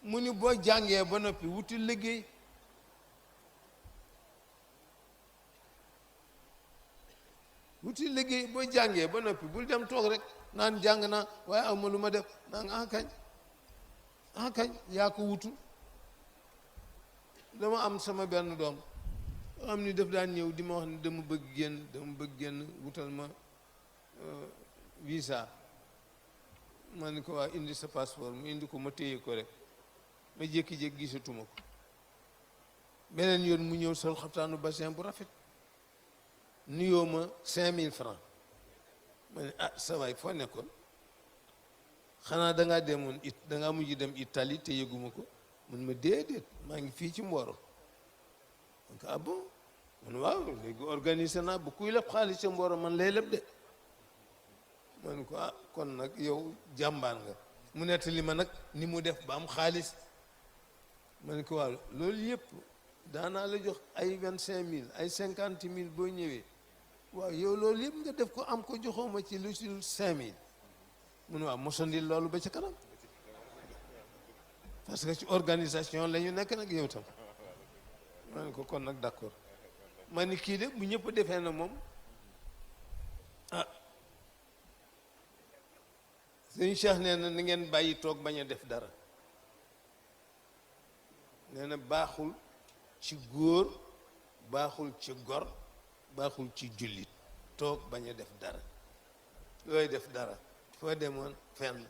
mu ni boo jàngee ba noppi wuti liggéey. wuti liggéey boo jàngee ba noppi bul dem toog rek naan jàng naa waaye aw ma lu ma def naa nga kañ yaa ko wutu. dama am sama benn doom am ni daf daan ñëw di ma wax ni dama bëgg génn wutal ma visa. ma ni ko waa indi sa passeport mu indi ko ma téye ko rek ma jékki-jékki gisatuma ko. beneen yoon mu ñëw sol xaftaanu bassin bu rafet nuyoo ma 5000 francs. ma ne sa waay foo nekkoon xanaa dangaa demoon dangaa mujj dem Italie te yëguma ko. mun ma déedéet maa ngi fii ci Mboro. donc ah bon man waaw léegi organisé naa bu kuy leb xaalis ca Mboro man lay leb de. man ko kon nag yow jàmbaan nga. mu nettali ma nag ni mu def ba am xaalis. man ko waaw loolu yëpp daanaa la jox ay 25000 ay 50000 boo ñëwee. waaw yow loolu yëpp nga def ko am ko joxoo ma ci lu sul 5000. mun waaw mosandil loolu ba ca kanam. parce que ci organisation la ñu nekk nag yow tam. ma ne ko kon nag d'accord. ma ni kii de bu ñëpp defee na moom sëñ Cheikh nee na ni ngeen bàyyi toog bañ a def dara. nee na baaxul ci góor baaxul ci gor baaxul ci jullit toog bañ a def dara. looy def dara foo demoon fenn